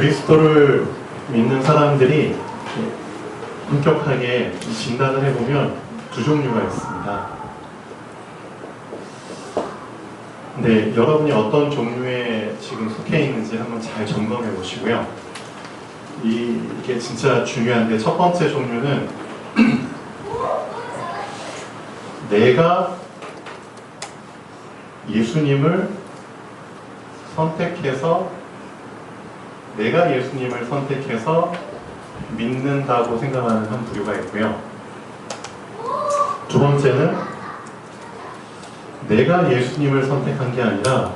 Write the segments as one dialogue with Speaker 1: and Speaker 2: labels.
Speaker 1: 그리스도를 믿는 사람들이 엄격하게 진단을 해보면 두 종류가 있습니다. 근데 여러분이 어떤 종류에 지금 속해 있는지 한번 잘 점검해 보시고요. 이게 진짜 중요한데, 첫 번째 종류는 내가 예수님을 선택해서 믿는다고 생각하는 한 부류가 있고요. 두 번째는 내가 예수님을 선택한 게 아니라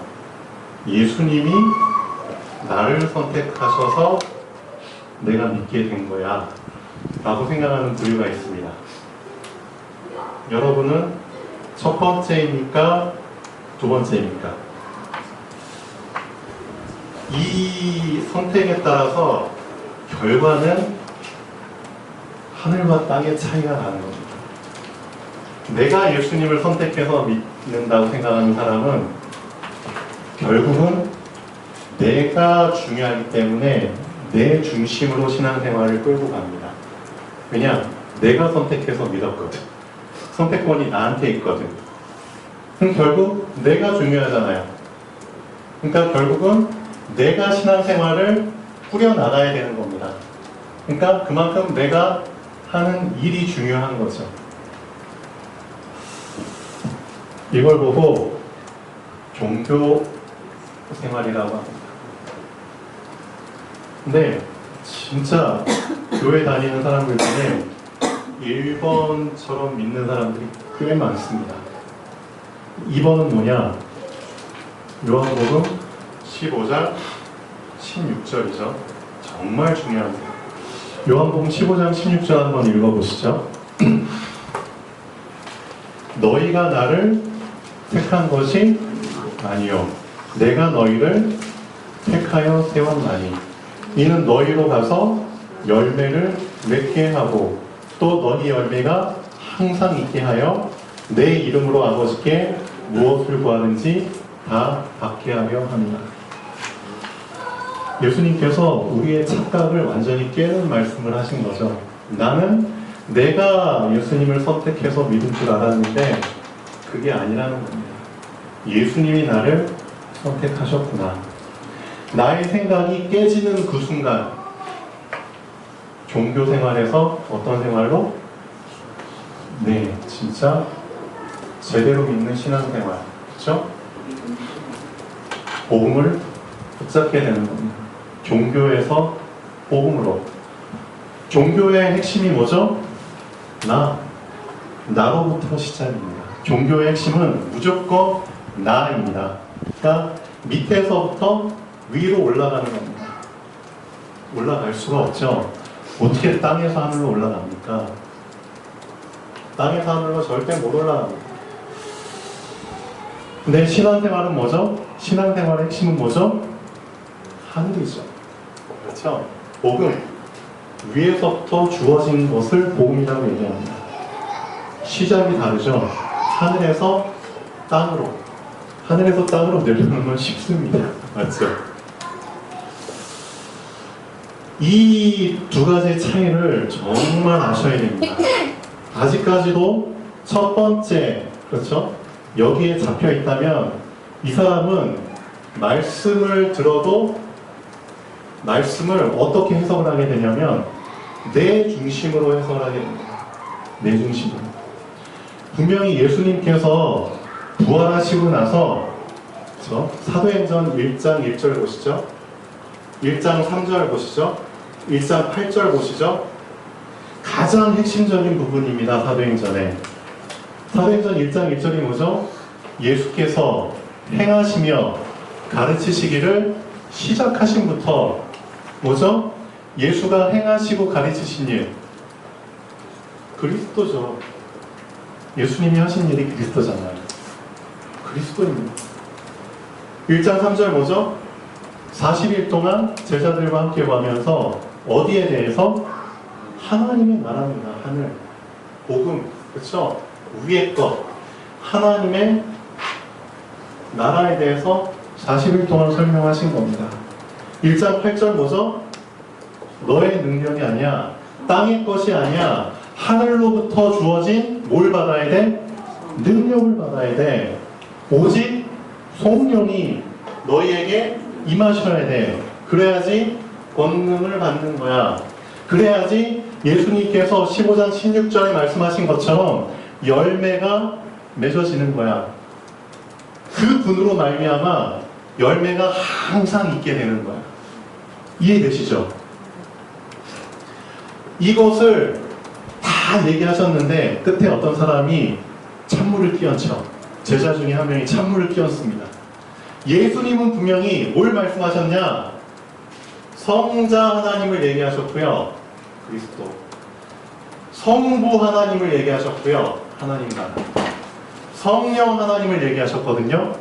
Speaker 1: 예수님이 나를 선택하셔서 내가 믿게 된 거야 라고 생각하는 부류가 있습니다. 여러분은 첫 번째입니까? 두 번째입니까? 이 선택에 따라서 결과는 하늘과 땅의 차이가 나는 겁니다. 내가 예수님을 선택해서 믿는다고 생각하는 사람은 결국은 내가 중요하기 때문에 내 중심으로 신앙생활을 끌고 갑니다. 왜냐? 내가 선택해서 믿었거든. 선택권이 나한테 있거든. 그럼 결국 내가 중요하잖아요. 그러니까 결국은 내가 신앙생활을 꾸려나가야 되는 겁니다. 그러니까 그만큼 내가 하는 일이 중요한 거죠. 이걸 보고 종교 생활이라고 합니다. 근데 진짜 교회 다니는 사람들 중에 1번처럼 믿는 사람들이 꽤 많습니다. 2번은 뭐냐? 요한복음 15장 16절이죠. 정말 중요한데. 요한복음 15장 16절 한번 읽어보시죠. 너희가 나를 택한 것이 아니요 내가 너희를 택하여 세웠나니 이는 너희로 가서 열매를 맺게 하고 또 너희 열매가 항상 있게 하여 내 이름으로 아버지께 무엇을 구하는지 다 받게 하려 합니다. 예수님께서 우리의 착각을 완전히 깨는 말씀을 하신 거죠. 나는 내가 예수님을 선택해서 믿을 줄 알았는데 그게 아니라는 겁니다. 예수님이 나를 선택하셨구나. 나의 생각이 깨지는 그 순간 종교 생활에서 어떤 생활로? 네, 진짜 제대로 믿는 신앙생활, 그렇죠? 복음을 붙잡게 되는 겁니다. 종교에서 복음으로. 종교의 핵심이 뭐죠? 나로부터 시작입니다. 종교의 핵심은 무조건 나입니다. 그러니까 밑에서부터 위로 올라가는 겁니다. 올라갈 수가 없죠. 어떻게 땅에서 하늘로 올라갑니까? 땅에서 하늘로 절대 못 올라갑니다. 근데 신앙생활은 뭐죠? 신앙생활의 핵심은 뭐죠? 하늘이죠. 그렇죠? 복음. 위에서부터 주어진 것을 복음이라고 얘기합니다. 시작이 다르죠? 하늘에서 땅으로. 하늘에서 땅으로 내려오는 건 쉽습니다. 맞죠? 이 두 가지 차이를 정말 아셔야 됩니다. 아직까지도 첫 번째, 그렇죠? 여기에 잡혀 있다면 이 사람은 말씀을 들어도 말씀을 어떻게 해석을 하게 되냐면 내 중심으로 해석을 하게 됩니다. 내 중심으로. 분명히 예수님께서 부활하시고 나서 그렇죠? 사도행전 1장 1절 보시죠. 1장 3절 보시죠. 1장 8절 보시죠. 가장 핵심적인 부분입니다. 사도행전에. 사도행전 1장 1절이 뭐죠? 예수께서 행하시며 가르치시기를 시작하신부터 뭐죠? 예수가 행하시고 가르치신 일. 그리스도죠. 예수님이 하신 일이 그리스도잖아요. 그리스도입니다. 1장 3절 뭐죠? 40일 동안 제자들과 함께 가면서 어디에 대해서? 하나님의 나라입니다. 하늘. 복음. 그렇죠? 위의 것. 하나님의 나라에 대해서 40일 동안 설명하신 겁니다. 1장 8절 뭐죠? 너의 능력이 아니야. 땅의 것이 아니야. 하늘로부터 주어진 뭘 받아야 돼? 능력을 받아야 돼. 오직 성령이 너희에게 임하셔야 돼. 그래야지 권능을 받는 거야. 그래야지 예수님께서 15장 16절에 말씀하신 것처럼 열매가 맺어지는 거야. 그 분으로 말미암아 열매가 항상 있게 되는 거야. 이해되시죠? 이것을 다 얘기하셨는데 끝에 어떤 사람이 찬물을 끼얹죠. 제자 중에 한 명이 찬물을 끼얹습니다. 예수님은 분명히 뭘 말씀하셨냐? 성자 하나님을 얘기하셨고요. 그리스도. 성부 하나님을 얘기하셨고요. 하나님 나라. 성령 하나님을 얘기하셨거든요.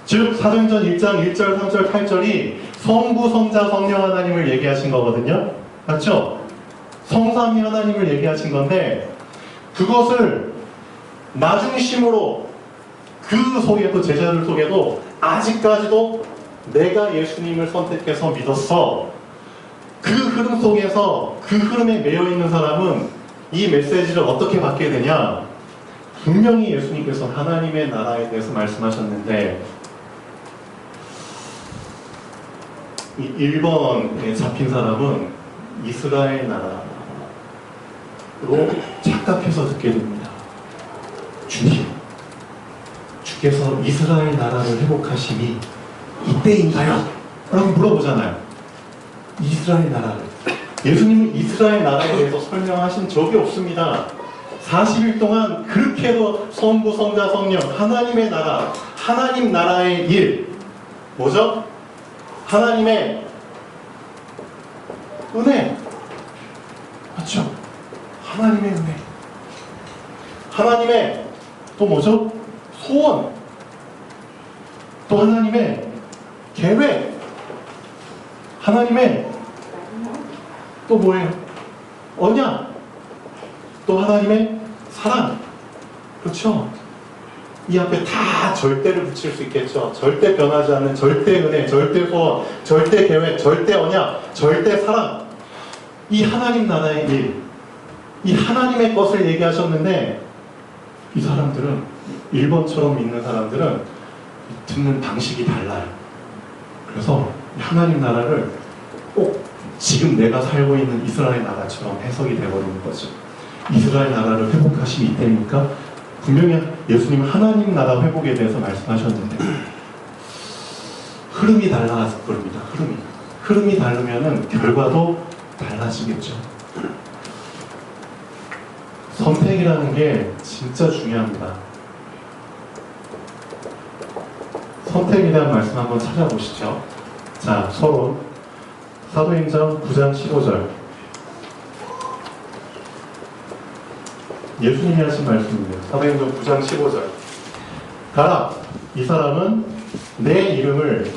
Speaker 1: 즉 사도행전 1장 1절, 3절, 8절이 성부, 성자, 성령 하나님을 얘기하신 거거든요. 맞죠? 성삼위 하나님을 얘기하신 건데 그것을 나중심으로 그 속에도 제자들 속에도 아직까지도 내가 예수님을 선택해서 믿었어. 그 흐름 속에서 그 흐름에 매여 있는 사람은 이 메시지를 어떻게 받게 되냐? 분명히 예수님께서 하나님의 나라에 대해서 말씀하셨는데 이 1번에 잡힌 사람은 이스라엘 나라로 착각해서 듣게 됩니다. 주께서 이스라엘 나라를 회복하심이 이때인가요? 라고 물어보잖아요. 이스라엘 나라를. 예수님은 이스라엘 나라에 대해서 설명하신 적이 없습니다. 40일 동안 그렇게도 성부, 성자, 성령, 하나님의 나라, 하나님 나라의 일, 뭐죠? 하나님의 은혜. 맞죠? 하나님의 은혜. 하나님의 또 뭐죠? 소원. 또 하나님의 계획. 하나님의 또 뭐예요? 언약. 또 하나님의 사랑. 그렇죠? 이 앞에 다 절대를 붙일 수 있겠죠. 절대 변하지 않는 절대 은혜, 절대 소원, 절대 계획, 절대 언약, 절대 사랑. 이 하나님 나라의 일, 이 하나님의 것을 얘기하셨는데 이 사람들은 1번처럼 믿는 사람들은 듣는 방식이 달라요. 그래서 하나님 나라를 꼭 지금 내가 살고 있는 이스라엘 나라처럼 해석이 되어버리는 거죠. 이스라엘 나라를 회복하심이 이때입니까? 분명히 예수님은 하나님 나라 회복에 대해서 말씀하셨는데 흐름이 달라서 그럽니다. 흐름이 다르면은 결과도 달라지겠죠. 선택이라는 게 진짜 중요합니다. 선택에 대한 말씀 한번 찾아보시죠. 자, 서로 사도행전 9장 15절 예수님이 하신 말씀입니다. 사도행전 9장 15절 가라! 이 사람은 내 이름을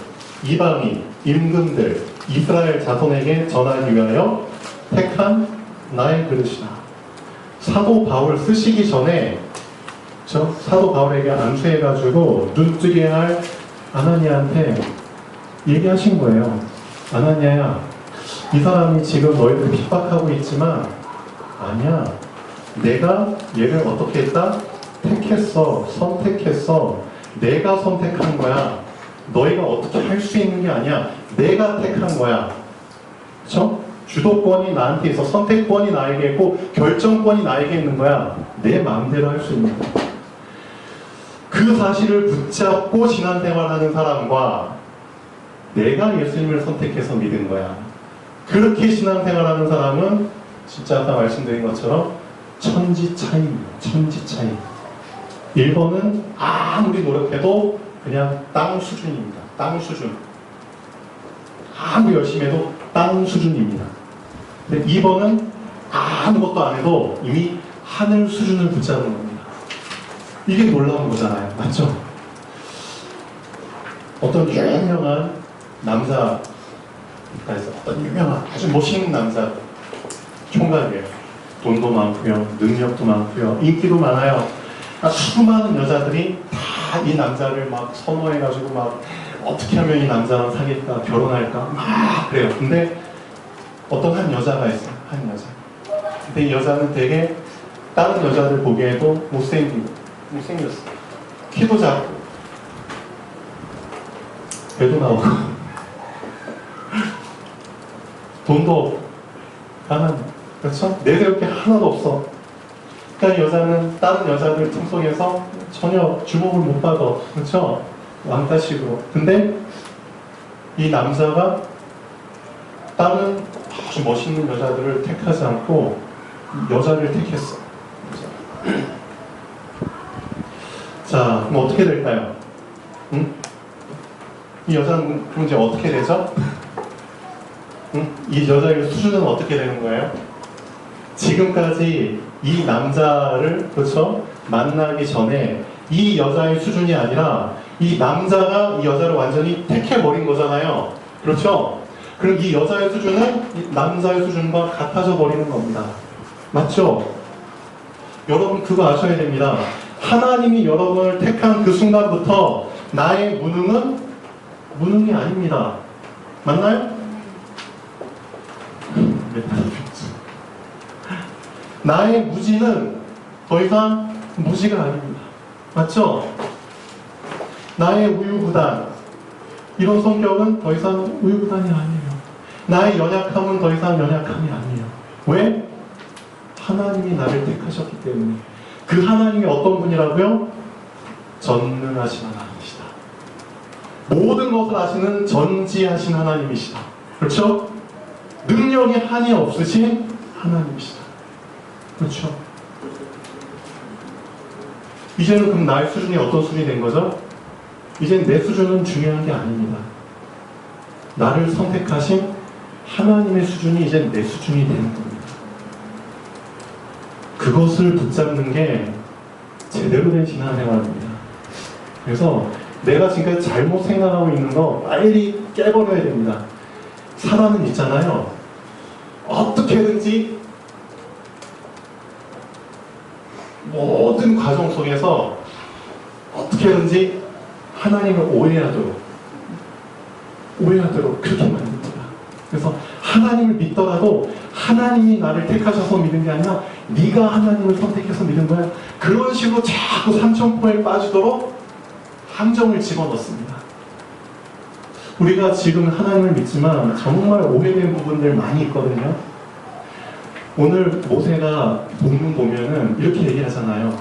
Speaker 1: 이방인, 임금들, 이스라엘 자손에게 전하기 위하여 택한 나의 그릇이다. 사도 바울 쓰시기 전에 사도 바울에게 안수해가지고 눈뜨게 할 아나니아한테 얘기하신 거예요. 아나니아야, 이 사람이 지금 너희들 핍박하고 있지만 아니야. 내가 얘를 어떻게 했다? 택했어. 선택했어. 내가 선택한 거야. 너희가 어떻게 할 수 있는 게 아니야. 내가 택한 거야. 그렇죠? 주도권이 나한테 있어. 선택권이 나에게 있고 결정권이 나에게 있는 거야. 내 마음대로 할 수 있는 거야. 그 사실을 붙잡고 신앙생활하는 사람과 내가 예수님을 선택해서 믿은 거야. 그렇게 신앙생활하는 사람은 진짜 아까 말씀드린 것처럼 천지 차이입니다. 천지 차이. 1번은 아무리 노력해도 그냥 땅 수준입니다. 땅 수준. 아무리 열심히 해도 땅 수준입니다. 근데 2번은 아무것도 안 해도 이미 하늘 수준을 붙잡은 겁니다. 이게 놀라운 거잖아요. 맞죠? 어떤 유명한 남자, 어떤 유명한 아주 멋있는 남자 총각이에요. 돈도 많고요, 능력도 많고요, 인기도 많아요. 수많은 여자들이 다 이 남자를 막 선호해가지고 막 어떻게 하면 이 남자랑 사귈까, 결혼할까 막 그래요. 근데 어떤 한 여자가 있어요. 한 여자. 근데 이 여자는 되게 다른 여자들 보기에도 못생겼어. 키도 작고 배도 나오고 돈도 없고 가난, 그렇죠? 내세울 게 하나도 없어. 그러니까 이 여자는 다른 여자들 통속에서 전혀 주목을 못 받아. 그렇죠? 왕따식으로. 근데 이 남자가 다른 아주 멋있는 여자들을 택하지 않고 여자를 택했어. 자, 그럼 어떻게 될까요? 응? 이 여자는 그럼 이제 어떻게 되죠? 응? 이 여자의 수준은 어떻게 되는 거예요? 지금까지 이 남자를, 그렇죠? 만나기 전에 이 여자의 수준이 아니라 이 남자가 이 여자를 완전히 택해버린 거잖아요. 그렇죠? 그럼 이 여자의 수준은 이 남자의 수준과 같아져 버리는 겁니다. 맞죠? 여러분 그거 아셔야 됩니다. 하나님이 여러분을 택한 그 순간부터 나의 무능은 무능이 아닙니다. 맞나요? 나의 무지는 더 이상 무지가 아닙니다. 맞죠? 나의 우유부단, 이런 성격은 더 이상 우유부단이 아니에요. 나의 연약함은 더 이상 연약함이 아니에요. 왜? 하나님이 나를 택하셨기 때문에. 그 하나님이 어떤 분이라고요? 전능하신 하나님이시다. 모든 것을 아시는 전지하신 하나님이시다. 그렇죠? 능력이 한이 없으신 하나님이시다. 그렇죠? 이제는 그럼 나의 수준이 어떤 수준이 된 거죠? 이제는 내 수준은 중요한 게 아닙니다. 나를 선택하신 하나님의 수준이 이제 내 수준이 되는 겁니다. 그것을 붙잡는 게 제대로 된 신앙생활입니다. 그래서 내가 지금 잘못 생각하고 있는 거 빨리 깨버려야 됩니다. 사람은 있잖아요. 어떻게든지 모든 과정 속에서 어떻게든지 하나님을 오해하도록 그렇게 만듭니다. 그래서 하나님을 믿더라도 하나님이 나를 택하셔서 믿은 게 아니라 네가 하나님을 선택해서 믿은 거야. 그런 식으로 자꾸 삼천포에 빠지도록 함정을 집어넣습니다. 우리가 지금 하나님을 믿지만 정말 오해된 부분들 많이 있거든요. 오늘 모세가 본문 보면은 이렇게 얘기하잖아요.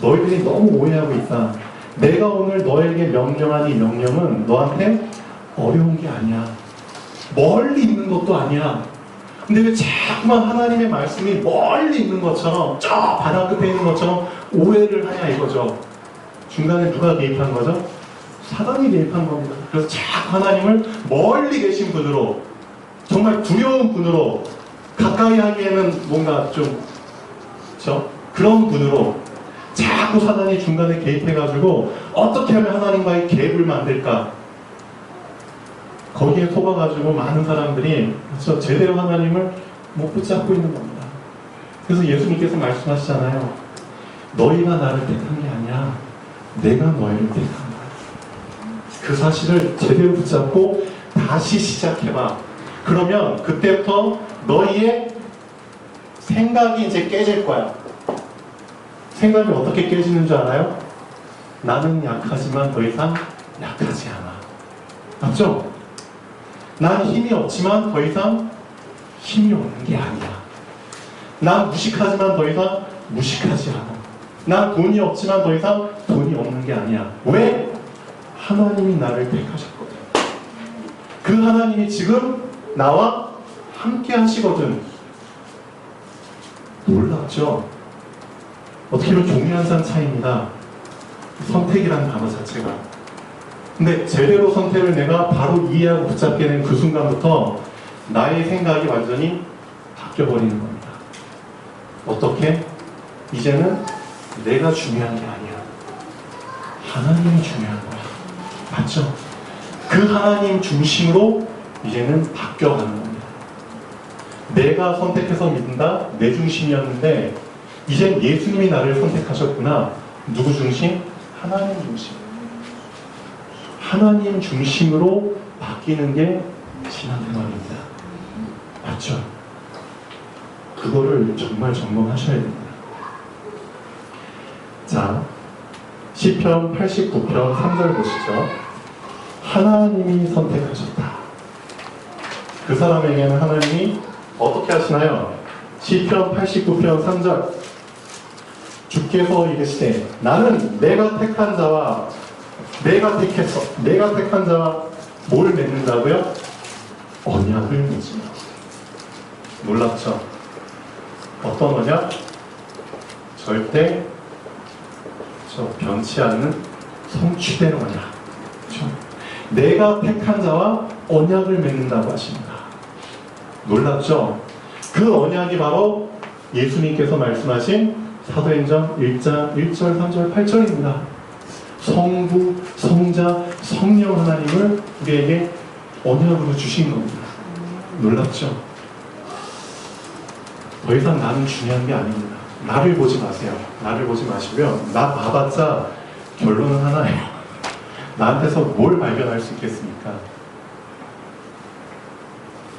Speaker 1: 너희들이 너무 오해하고 있다. 내가 오늘 너에게 명령한 이 명령은 너한테 어려운 게 아니야. 멀리 있는 것도 아니야. 근데 왜 자꾸만 하나님의 말씀이 멀리 있는 것처럼 저 바다 끝에 있는 것처럼 오해를 하냐 이거죠. 중간에 누가 개입한 거죠? 사단이 개입한 겁니다. 그래서 자꾸 하나님을 멀리 계신 분으로, 정말 두려운 분으로, 가까이 하기에는 뭔가 좀 그렇죠? 그런 분으로 자꾸 사단이 중간에 개입해가지고 어떻게 하면 하나님과의 갭을 만들까, 거기에 속아가지고 많은 사람들이 그렇죠? 제대로 하나님을 못 붙잡고 있는 겁니다. 그래서 예수님께서 말씀하시잖아요. 너희가 나를 택한 게 아니야. 내가 너희를 택한 거야. 그 사실을 제대로 붙잡고 다시 시작해봐. 그러면 그때부터 너희의 생각이 이제 깨질 거야. 생각이 어떻게 깨지는 줄 알아요? 나는 약하지만 더 이상 약하지 않아. 맞죠? 난 힘이 없지만 더 이상 힘이 없는 게 아니야. 난 무식하지만 더 이상 무식하지 않아. 난 돈이 없지만 더 이상 돈이 없는 게 아니야. 왜? 하나님이 나를 택하셨거든. 그 하나님이 지금 나와 함께 하시거든. 놀랍죠? 어떻게 보면 종이한산 차이입니다. 선택이라는 단어 자체가. 근데 제대로 선택을 내가 바로 이해하고 붙잡게 된 그 순간부터 나의 생각이 완전히 바뀌어버리는 겁니다. 어떻게? 이제는 내가 중요한 게 아니야. 하나님이 중요한 거야. 맞죠? 그 하나님 중심으로 이제는 바뀌어가는 겁니다. 내가 선택해서 믿는다? 내 중심이었는데 이젠 예수님이 나를 선택하셨구나. 누구 중심? 하나님 중심. 하나님 중심으로 바뀌는 게 신앙생활입니다. 맞죠? 그거를 정말 점검하셔야 됩니다. 자, 시편 89편 3절 보시죠. 하나님이 선택하셨다. 그 사람에게는 하나님이 어떻게 하시나요? 시편 89편 3절. 주께서 이르시되 나는 내가 택한 자와 내가 택한 자와 뭘 맺는다고요? 언약을 맺으며. 놀랍죠? 어떤 언약? 절대 변치 않는 성취되는 언약. 그렇죠? 내가 택한 자와 언약을 맺는다고 하십니다. 놀랍죠? 그 언약이 바로 예수님께서 말씀하신 사도행전 1장 1절, 3절, 8절입니다. 성부, 성자, 성령 하나님을 우리에게 언약으로 주신 겁니다. 놀랍죠? 더 이상 나는 중요한 게 아닙니다. 나를 보지 마세요. 나를 보지 마시고요. 나 봐봤자 결론은 하나예요. 나한테서 뭘 발견할 수 있겠습니까?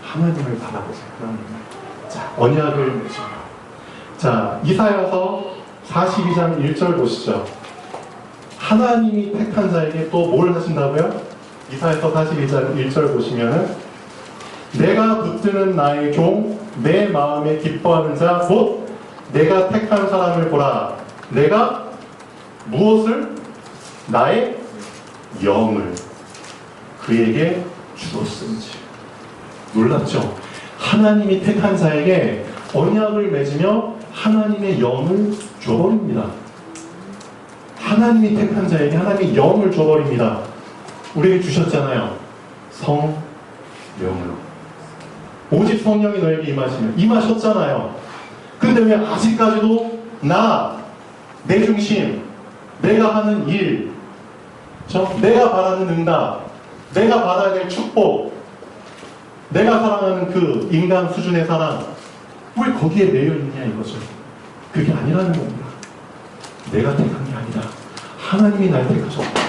Speaker 1: 하나님을 바라보세요. 하나님을. 자, 언약을 맺어요. 자, 이사야서 42장 1절 보시죠. 하나님이 택한 자에게 또 뭘 하신다고요? 이사야서 42장 1절 보시면은 내가 붙드는 나의 종, 내 마음에 기뻐하는 자, 곧 내가 택한 사람을 보라. 내가 무엇을? 나의 영을 그에게 주었은지. 놀랍죠? 하나님이 택한 자에게 언약을 맺으며 하나님의 영을 줘버립니다. 하나님이 택한 자에게 하나님의 영을 줘버립니다. 우리에게 주셨잖아요. 성령으로. 오직 성령이 너에게 임하시면. 임하셨잖아요. 근데 왜 아직까지도 내 중심, 내가 하는 일, 내가 바라는 응답, 내가 받아야 될 축복, 내가 사랑하는 그 인간 수준의 사랑, 왜 거기에 매여있냐 이거죠. 그게 아니라는 겁니다. 내가 택한 게 아니라 하나님이 날 택하셨다.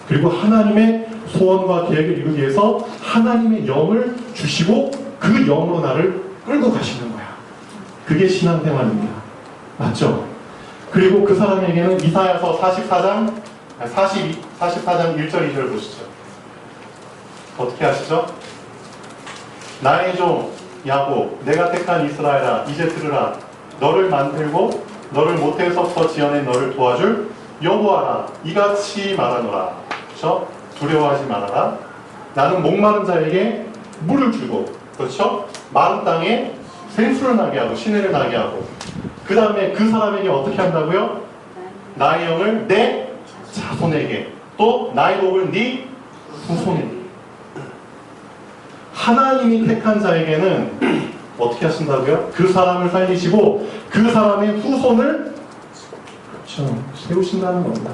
Speaker 1: 그리고 하나님의 소원과 계획을 이루기 위해서 하나님의 영을 주시고 그 영으로 나를 끌고 가시는 거야. 그게 신앙생활입니다. 맞죠? 그리고 그 사람에게는 이사야서 44장 1절 2절 보시죠. 어떻게 하시죠? 나의 종 야곱, 내가 택한 이스라엘아, 이제 들으라. 너를 만들고 너를 모태에서부터 지어낸 너를 도와줄 여호와라. 이같이 말하노라. 그렇죠? 두려워하지 말아라. 나는 목마른 자에게 물을 주고, 그렇죠? 마른 땅에 생수를 나게 하고 시내를 나게 하고, 그 다음에 그 사람에게 어떻게 한다고요? 나의 영을 내 자손에게, 또 나의 복을 네 후손에게. 하나님이 택한 자에게는 어떻게 하신다고요? 그 사람을 살리시고 그 사람의 후손을 세우신다는 겁니다.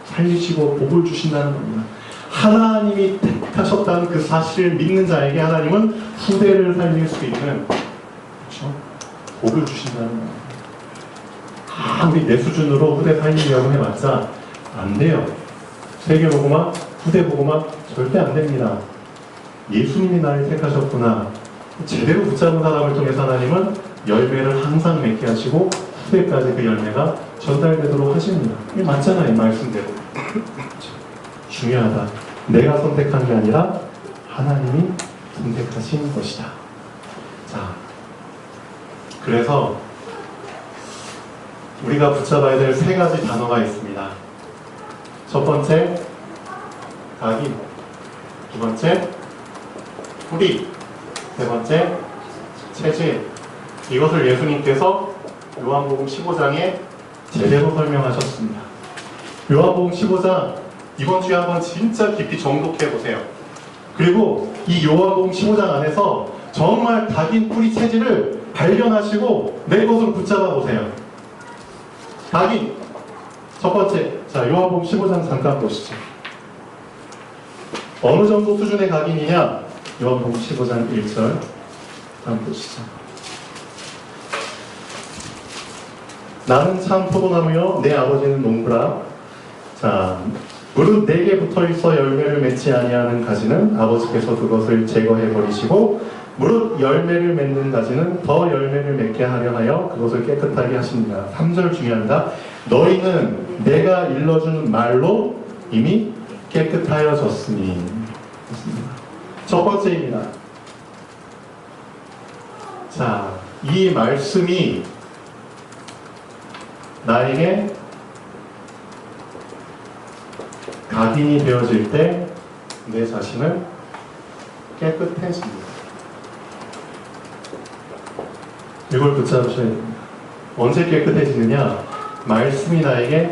Speaker 1: 살리시고 복을 주신다는 겁니다. 하나님이 택하셨다는 그 사실을 믿는 자에게 하나님은 후대를 살릴 수 있는 복을 주신다는 겁니다. 아무리 내 수준으로 후대 살리려고 해봤자 안 돼요. 세계보고만, 후대보고만 절대 안 됩니다. 예수님이 나를 택하셨구나. 제대로 붙잡은 사람을 통해서 하나님은 열매를 항상 맺게 하시고 후대까지 그 열매가 전달되도록 하십니다. 이게 맞잖아요, 이 말씀대로. 중요하다. 내가 선택한 게 아니라 하나님이 선택하신 것이다. 자, 그래서 우리가 붙잡아야 될 세 가지 단어가 있습니다. 첫 번째, 각인. 두 번째, 뿌리. 세 번째, 체질. 이것을 예수님께서 요한복음 15장에 제대로 설명하셨습니다. 요한복음 15장 이번 주에 한번 진짜 깊이 정독해 보세요. 그리고 이 요한복음 15장 안에서 정말 각인, 뿌리, 체질을 발견하시고 내 것으로 붙잡아 보세요. 각인 첫 번째, 자 요한복음 15장 잠깐 보시죠. 어느 정도 수준의 각인이냐? 요한복음 15장 1절 한번 보시죠. 나는 참 포도나무요 내 아버지는 농부라. 자, 무릇 내게 붙어있어 열매를 맺지 아니하는 가지는 아버지께서 그것을 제거해 버리시고 무릇 열매를 맺는 가지는 더 열매를 맺게 하려 하여 그것을 깨끗하게 하십니다. 3절 중요합니다. 너희는 내가 일러준 말로 이미 깨끗하여졌으니. 첫 번째입니다. 자, 이 말씀이 나에게 각인이 되어질 때 내 자신은 깨끗해집니다. 이걸 붙잡으셔야 됩니다. 언제 깨끗해지느냐? 말씀이 나에게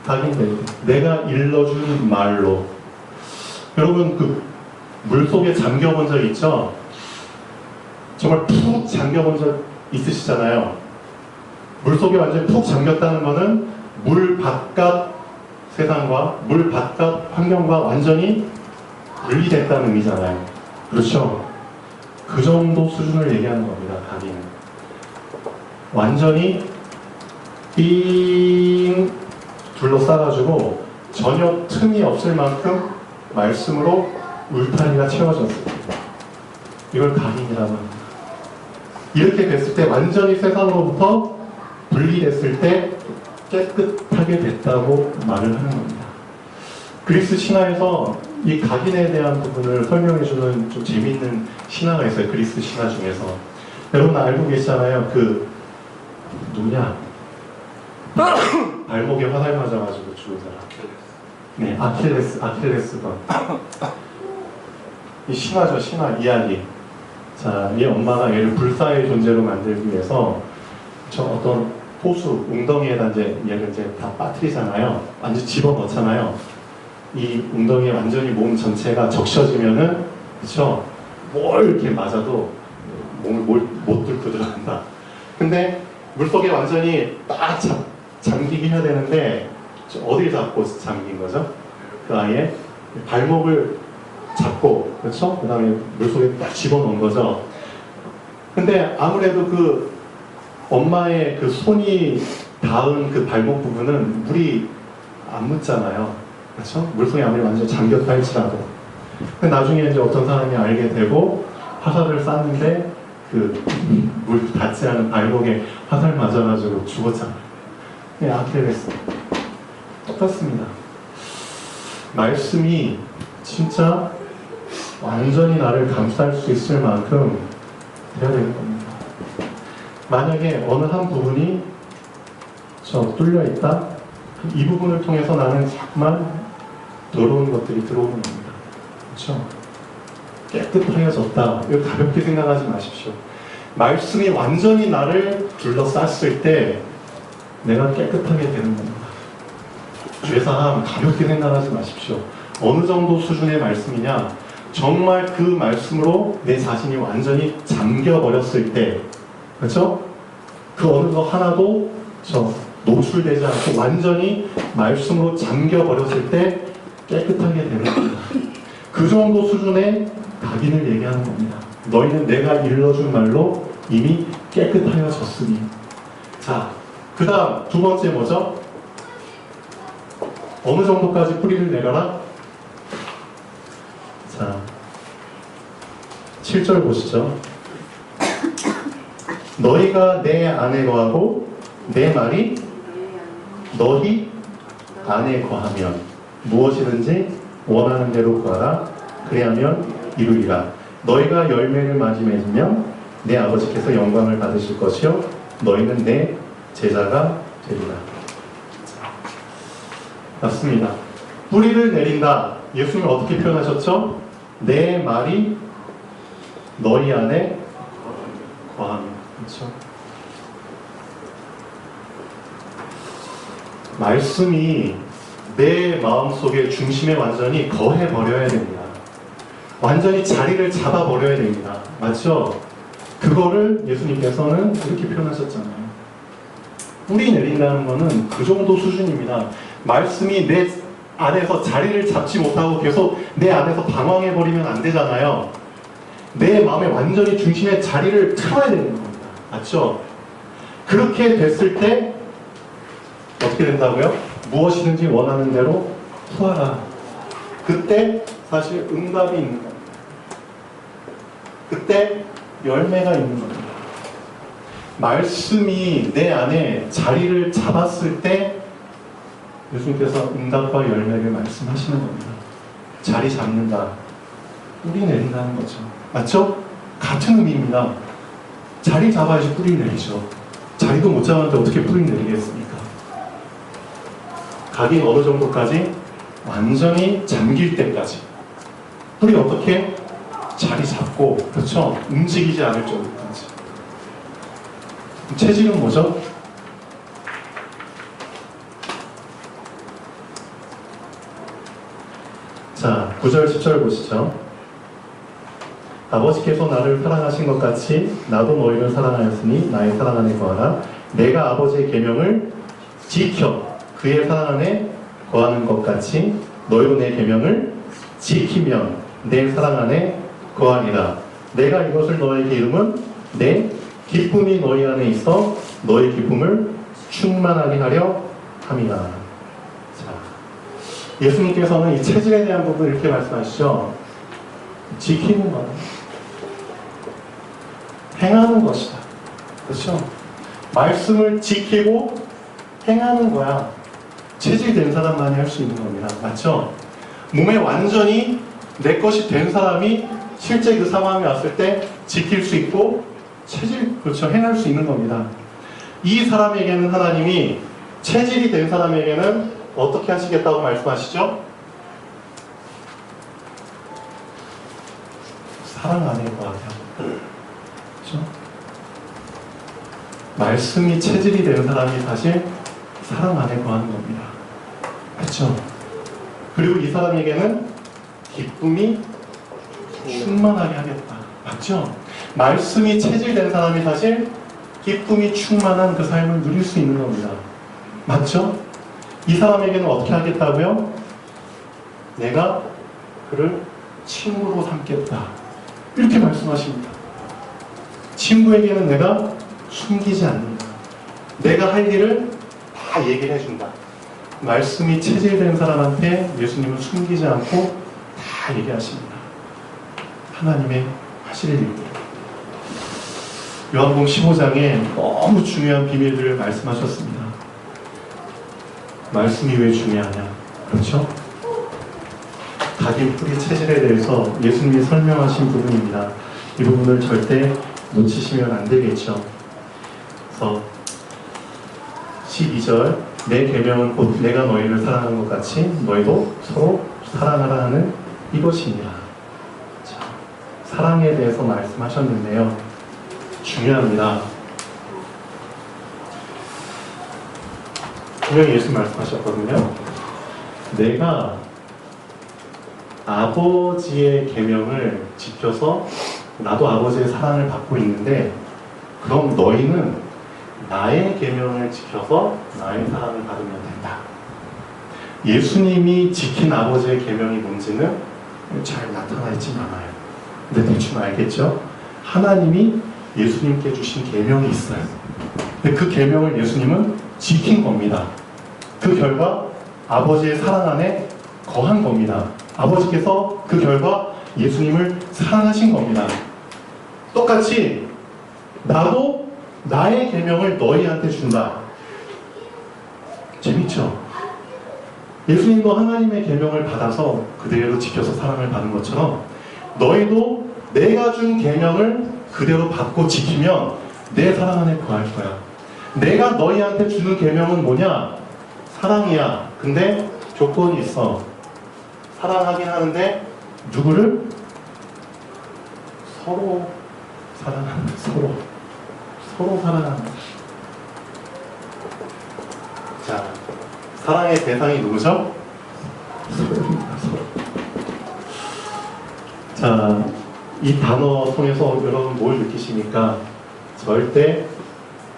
Speaker 1: 각인될 때, 내가 일러준 말로. 여러분, 그 물속에 잠겨본 적 있죠? 정말 푹 잠겨본 적 있으시잖아요. 물속에 완전히 푹 잠겼다는 것은 물 바깥 세상과 물 바깥 환경과 완전히 분리됐다는 의미잖아요. 그렇죠? 그 정도 수준을 얘기하는 겁니다. 각인은 완전히 삥 둘러싸가지고 전혀 틈이 없을 만큼 말씀으로 울타리가 채워졌습니다. 이걸 각인이라고 합니다. 이렇게 됐을 때 완전히 세상으로부터 분리됐을 때 깨끗하게 됐다고 말을 하는 겁니다. 그리스 신화에서 이 각인에 대한 부분을 설명해주는 좀 재미있는 신화가 있어요. 그리스 신화 중에서. 여러분 알고 계시잖아요. 그 누구냐? 발목에 화살 맞아가지고 죽은 사람. 네, 아킬레스건. 이 신화죠, 신화 이야기. 자, 이 엄마가 얘를 불사의 존재로 만들기 위해서 저 어떤 호수, 웅덩이에다 이제 얘를 이제 다 빠뜨리잖아요. 완전 집어넣잖아요. 이 웅덩이에 완전히 몸 전체가 적셔지면은, 그쵸? 뭘 이렇게 맞아도 몸을 못 뚫고 들어간다. 근데 물속에 완전히 딱 잠기게 해야 되는데, 어딜 잡고 잠긴 거죠? 그 아이의 발목을 잡고, 그렇죠? 그 다음에 물속에 딱 집어넣은 거죠. 근데 아무래도 그 엄마의 그 손이 닿은 그 발목 부분은 물이 안 묻잖아요. 그렇죠? 물속에 아무리 완전히 잠겼다 할지라도. 근데 나중에 이제 어떤 사람이 알게 되고 화살을 쐈는데 그 물 닿지 않은 발목에 화살 맞아가지고 죽었잖아요. 네, 아킬레스. 똑같습니다. 말씀이 진짜 완전히 나를 감쌀 수 있을 만큼 돼야 되는 겁니다. 만약에 어느 한 부분이 뚫려 있다? 이 부분을 통해서 나는 자꾸만 더러운 것들이 들어오는 겁니다. 그렇죠? 깨끗하여졌다. 이거 가볍게 생각하지 마십시오. 말씀이 완전히 나를 둘러쌌을 때 내가 깨끗하게 되는 겁니다. 죄사함 가볍게 생각하지 마십시오. 어느 정도 수준의 말씀이냐? 정말 그 말씀으로 내 자신이 완전히 잠겨버렸을 때, 그렇죠? 그 어느 거 하나도 노출되지 않고 완전히 말씀으로 잠겨버렸을 때 깨끗하게 되는 겁니다. 그 정도 수준의 각인을 얘기하는 겁니다. 너희는 내가 일러준 말로 이미 깨끗하여졌으니. 자, 그 다음 두 번째 뭐죠? 어느 정도까지 뿌리를 내려라? 자, 7절 보시죠. 너희가 내 안에 거하고 내 말이 너희 안에 거하면 무엇이든지 원하는 대로 구하라. 그리하면 이루리라. 너희가 열매를 많이 맺으면 내 아버지께서 영광을 받으실 것이요 너희는 내 제자가 되리라. 맞습니다. 뿌리를 내린다. 예수님은 어떻게 표현하셨죠? 내 말이 너희 안에 거하면. 그렇죠? 말씀이 내 마음속에 중심에 완전히 거해버려야 됩니다. 완전히 자리를 잡아버려야 됩니다. 맞죠? 그거를 예수님께서는 이렇게 표현하셨잖아요. 뿌리 내린다는 것은 그 정도 수준입니다. 말씀이 내 안에서 자리를 잡지 못하고 계속 내 안에서 방황해버리면 안 되잖아요. 내 마음에 완전히 중심에 자리를 틀어야 되는 겁니다. 맞죠? 그렇게 됐을 때 어떻게 된다고요? 무엇이든지 원하는 대로 구하라. 그때 사실 응답이 있는 겁니다. 그때 열매가 있는 겁니다. 말씀이 내 안에 자리를 잡았을 때 예수님께서 응답과 열매를 말씀하시는 겁니다. 자리 잡는다. 뿌리 내린다는 거죠. 맞죠? 같은 의미입니다. 자리 잡아야지 뿌리 내리죠. 자리도 못 잡았는데 어떻게 뿌리 내리겠습니까? 각이 어느 정도까지? 완전히 잠길 때까지. 뿌리 어떻게? 자리 잡고, 그렇죠? 움직이지 않을 정도까지. 체질은 뭐죠? 자, 9절, 10절 보시죠. 아버지께서 나를 사랑하신 것 같이 나도 너희를 사랑하였으니 나의 사랑 안에 거하라. 내가 아버지의 계명을 지켜 그의 사랑 안에 거하는 것 같이 너희도 내 계명을 지키면 내 사랑 안에 거하리라. 내가 이것을 너희에게 이름은 내 기쁨이 너희 안에 있어 너희 기쁨을 충만하게 하려 함이라. 자, 예수님께서는 이 체질에 대한 부분을 이렇게 말씀하시죠. 지키는 것, 행하는 것이다. 그렇죠? 말씀을 지키고 행하는 거야. 체질된 사람만이 할 수 있는 겁니다. 맞죠? 몸에 완전히 내 것이 된 사람이 실제 그 상황이 왔을 때 지킬 수 있고 체질, 그렇죠, 행할 수 있는 겁니다. 이 사람에게는 하나님이 체질이 된 사람에게는 어떻게 하시겠다고 말씀하시죠? 사랑 안에 거하게 하고, 그렇죠? 말씀이 체질이 되는 사람이 사실 사랑 안에 거하는 겁니다. 그렇죠? 그리고 이 사람에게는 기쁨이 충만하게 하겠다. 맞죠? 말씀이 체질된 사람이 사실 기쁨이 충만한 그 삶을 누릴 수 있는 겁니다. 맞죠? 이 사람에게는 어떻게 하겠다고요? 내가 그를 친구로 삼겠다. 이렇게 말씀하십니다. 친구에게는 내가 숨기지 않는다. 내가 할 일을 다 얘기를 해준다. 말씀이 체질된 사람한테 예수님은 숨기지 않고 다 얘기하십니다. 하나님의 하실 일입니다. 요한복음 15장에 너무 중요한 비밀들을 말씀하셨습니다. 말씀이 왜 중요하냐? 그렇죠? 각인 뿌리 체질에 대해서 예수님이 설명하신 부분입니다. 이 부분을 절대 놓치시면 안 되겠죠. 그래서 12절 내 계명은 곧 내가 너희를 사랑하는 것 같이 너희도 서로 사랑하라 하는 이것이니라. 자, 사랑에 대해서 말씀하셨는데요. 중요합니다. 분명히 예수님 말씀하셨거든요. 내가 아버지의 계명을 지켜서 나도 아버지의 사랑을 받고 있는데 그럼 너희는 나의 계명을 지켜서 나의 사랑을 받으면 된다. 예수님이 지킨 아버지의 계명이 뭔지는 잘 나타나 있진 않아요. 근데 대충 알겠죠? 하나님이 예수님께 주신 계명이 있어요. 근데 그 계명을 예수님은 지킨 겁니다. 그 결과 아버지의 사랑 안에 거한 겁니다. 아버지께서 그 결과 예수님을 사랑하신 겁니다. 똑같이 나도 나의 계명을 너희한테 준다. 재밌죠? 예수님도 하나님의 계명을 받아서 그대로 지켜서 사랑을 받은 것처럼 너희도 내가 준 계명을 그대로 받고 지키면 내 사랑 안에 거할 거야. 내가 너희한테 주는 계명은 뭐냐? 사랑이야. 근데 조건이 있어. 사랑하긴 하는데 누구를? 서로 사랑한다. 서로 사랑한다. 자, 사랑의 대상이 누구죠? 서로입니다. 서로. 자, 이 단어 통해서 여러분 뭘 느끼십니까? 절대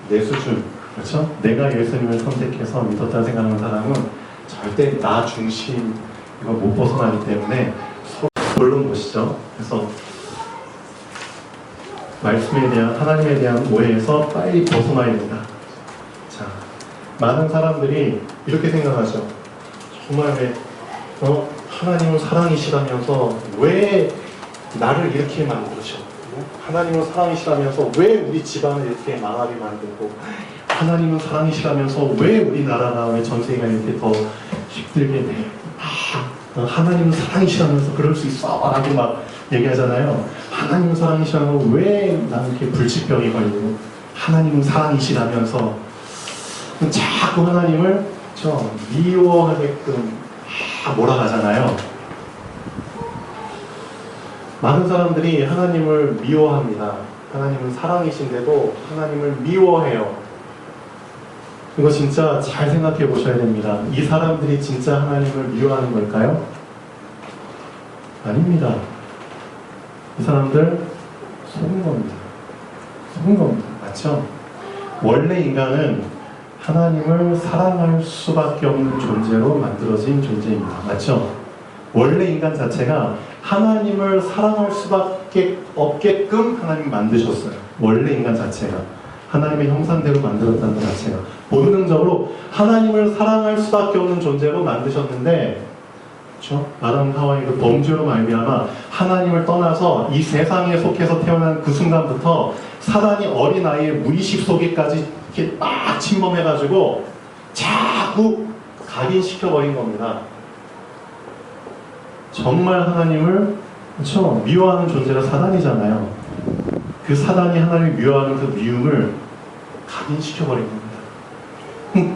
Speaker 1: 내 수준, 그렇죠? 내가 예수님을 선택해서 믿었다 생각하는 사람은 절대 나 중심 이거 못 벗어나기 때문에 본론 보시죠. 그래서 말씀에 대한 하나님에 대한 오해에서 빨리 벗어나야 됩니다. 자, 많은 사람들이 이렇게 생각하죠. 정말 왜 하나님은 사랑이시라면서 왜 나를 이렇게 만드셔? 하나님은 사랑이시라면서 왜 우리 집안을 이렇게 망하게 만들고, 하나님은 사랑이시라면서 왜 우리나라가, 왜 전 세계가 이렇게 더 힘들게 돼? 하나님은 사랑이시라면서 그럴 수 있어 라고 막 얘기하잖아요. 하나님은 사랑이시라면서 왜 나는 이렇게 불치병이 걸리고, 하나님은 사랑이시라면서 자꾸 하나님을 미워하게끔 몰아가잖아요. 많은 사람들이 하나님을 미워합니다. 하나님은 사랑이신데도 하나님을 미워해요. 이거 진짜 잘 생각해 보셔야 됩니다. 이 사람들이 진짜 하나님을 미워하는 걸까요? 아닙니다. 이 사람들 속은 겁니다. 속은 겁니다. 맞죠? 원래 인간은 하나님을 사랑할 수밖에 없는 존재로 만들어진 존재입니다. 맞죠? 원래 인간 자체가 하나님을 사랑할 수밖에 없게끔 하나님 만드셨어요. 원래 인간 자체가 하나님의 형상대로 만들었다는 것 자체가 본능적으로 하나님을 사랑할 수밖에 없는 존재로 만드셨는데, 그렇죠? 아담 하와의 그 범죄로 말미암아 하나님을 떠나서 이 세상에 속해서 태어난 그 순간부터 사단이 어린 아이의 무의식 속에까지 이렇게 막 침범해가지고 자꾸 각인시켜버린 겁니다. 정말 하나님을, 그렇죠? 미워하는 존재가 사단이잖아요. 그 사단이 하나님을 미워하는 그 미움을 각인시켜버린 겁니다.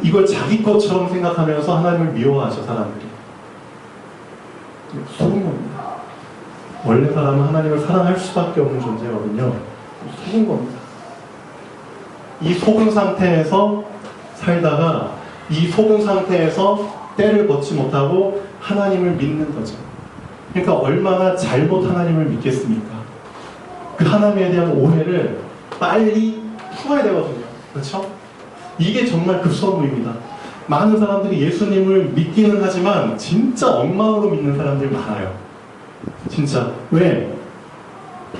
Speaker 1: 이걸 자기 것처럼 생각하면서 하나님을 미워하죠, 사람들이. 속은 겁니다. 원래 사람은 하나님을 사랑할 수밖에 없는 존재거든요. 속은 겁니다. 이 속은 상태에서 살다가 이 속은 상태에서 때를 벗지 못하고 하나님을 믿는 거죠. 그러니까 얼마나 잘못 하나님을 믿겠습니까? 그 하나님에 대한 오해를 빨리 풀어야 되거든요. 그렇죠? 이게 정말 급선무입니다. 많은 사람들이 예수님을 믿기는 하지만 진짜 엉망으로 믿는 사람들이 많아요. 진짜. 왜?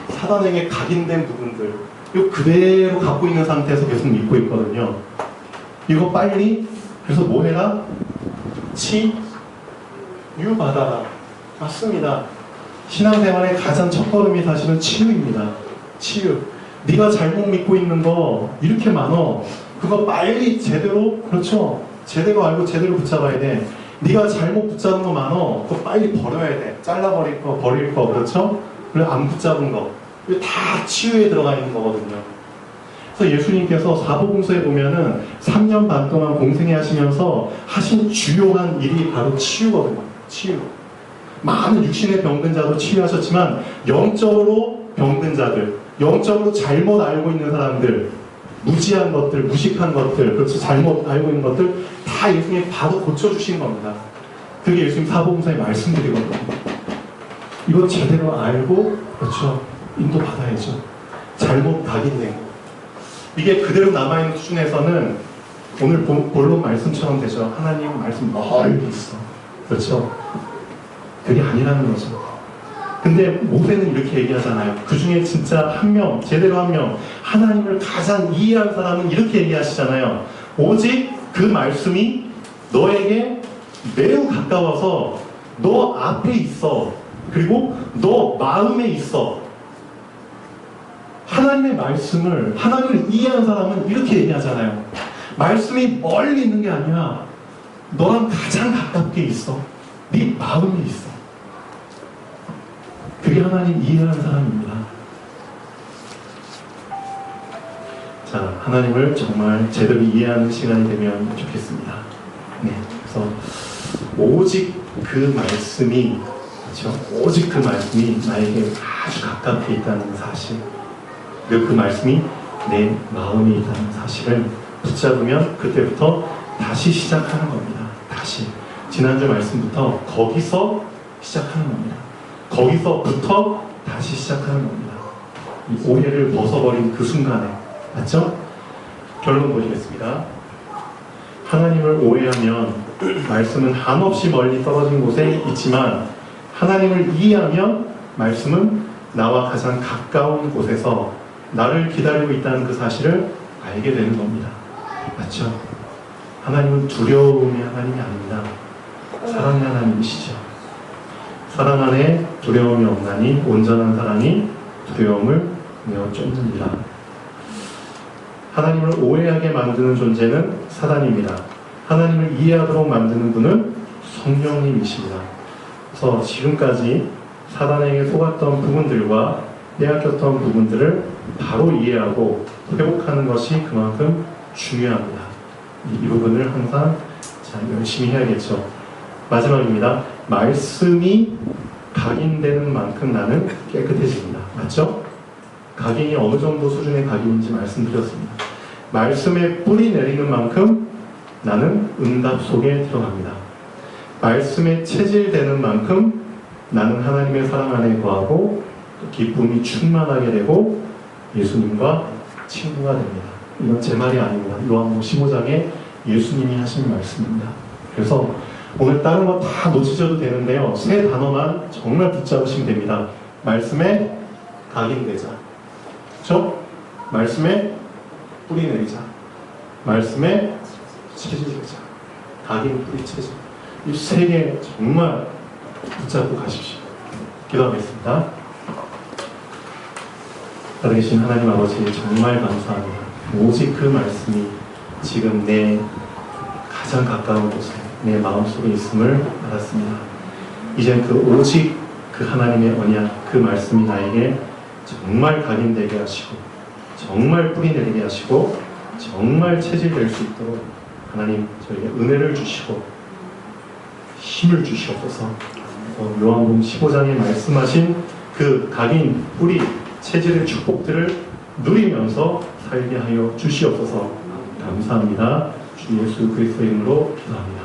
Speaker 1: 사단에게 각인된 부분들 이거 그대로 갖고 있는 상태에서 계속 믿고 있거든요. 이거 빨리, 그래서 뭐 해라? 치유받아라. 맞습니다. 신앙생활의 가장 첫걸음이 사실은 치유입니다. 치유. 네가 잘못 믿고 있는 거 이렇게 많어. 그거 빨리 제대로, 그렇죠? 제대로 알고 제대로 붙잡아야 돼. 네가 잘못 붙잡은 거 많어. 그거 빨리 버려야 돼. 잘라버릴 거, 버릴 거, 그렇죠? 그리고 안 붙잡은 거. 이거 다 치유에 들어가 있는 거거든요. 그래서 예수님께서 사복음서에 보면은 3년 반 동안 공생애 하시면서 하신 주요한 일이 바로 치유거든요. 치유. 많은 육신의 병든 자도 치유하셨지만 영적으로 병든 자들, 영적으로 잘못 알고 있는 사람들, 무지한 것들, 무식한 것들, 그렇죠? 잘못 알고 있는 것들 다 예수님이 바로 고쳐주신 겁니다. 그게 예수님 사복음서의 말씀드리거든요. 이거 제대로 알고, 그렇죠? 인도받아야죠. 잘못 각인된 거. 이게 그대로 남아있는 수준에서는 오늘 본론 말씀처럼 되죠. 하나님 말씀 멀리 있어. 그렇죠? 그게 아니라는 거죠. 근데 모세는 이렇게 얘기하잖아요. 그 중에 진짜 한 명, 제대로 한 명, 하나님을 가장 이해한 사람은 이렇게 얘기하시잖아요. 오직 그 말씀이 너에게 매우 가까워서 너 앞에 있어. 그리고 너 마음에 있어. 하나님의 말씀을, 하나님을 이해한 사람은 이렇게 얘기하잖아요. 말씀이 멀리 있는 게 아니라 너랑 가장 가깝게 있어. 네 마음에 있어. 그게 하나님 이해하는 사람입니다. 자, 하나님을 정말 제대로 이해하는 시간이 되면 좋겠습니다. 네, 그래서 오직 그 말씀이, 그렇죠? 오직 그 말씀이 나에게 아주 가깝게 있다는 사실, 그리고 그 말씀이 내 마음에 있다는 사실을 붙잡으면 그때부터 다시 시작하는 겁니다. 다시. 지난주 말씀부터 거기서 시작하는 겁니다. 거기서부터 다시 시작하는 겁니다. 이 오해를 벗어버린 그 순간에. 맞죠? 결론 보시겠습니다. 하나님을 오해하면 말씀은 한없이 멀리 떨어진 곳에 있지만 하나님을 이해하면 말씀은 나와 가장 가까운 곳에서 나를 기다리고 있다는 그 사실을 알게 되는 겁니다. 맞죠? 하나님은 두려움의 하나님이 아닙니다. 사랑의 하나님이시죠. 사랑 안에 두려움이 없나니 온전한 사랑이 두려움을 내어 쫓느니라. 하나님을 오해하게 만드는 존재는 사단입니다. 하나님을 이해하도록 만드는 분은 성령님이십니다. 그래서 지금까지 사단에게 속았던 부분들과 빼앗겼던 부분들을 바로 이해하고 회복하는 것이 그만큼 중요합니다. 이 부분을 항상 잘 열심히 해야겠죠. 마지막입니다. 말씀이 각인되는 만큼 나는 깨끗해집니다. 맞죠? 각인이 어느 정도 수준의 각인인지 말씀드렸습니다. 말씀에 뿌리 내리는 만큼 나는 응답 속에 들어갑니다. 말씀에 체질되는 만큼 나는 하나님의 사랑 안에 거하고 기쁨이 충만하게 되고 예수님과 친구가 됩니다. 이건 제 말이 아닙니다. 요한복음 15장에 예수님이 하신 말씀입니다. 그래서 오늘 다른 거 다 놓치셔도 되는데요. 세 단어만 정말 붙잡으시면 됩니다. 말씀에 각인되자. 그렇죠? 말씀에 뿌리 내리자. 말씀에 체질되자. 각인, 뿌리, 체질. 이 세 개 정말 붙잡고 가십시오. 기도하겠습니다. 살아계신 하나님 아버지 정말 감사합니다. 오직 그 말씀이 지금 내 가장 가까운 곳에 내 마음속에 있음을 알았습니다. 이젠 그 오직 그 하나님의 언약 그 말씀이 나에게 정말 각인되게 하시고 정말 뿌리 내리게 하시고 정말 체질될 수 있도록 하나님 저에게 은혜를 주시고 힘을 주시옵소서. 요한복음 15장에 말씀하신 그 각인, 뿌리, 체질의 축복들을 누리면서 살게 하여 주시옵소서. 감사합니다. 주 예수 그리스도의 이름으로 기도합니다.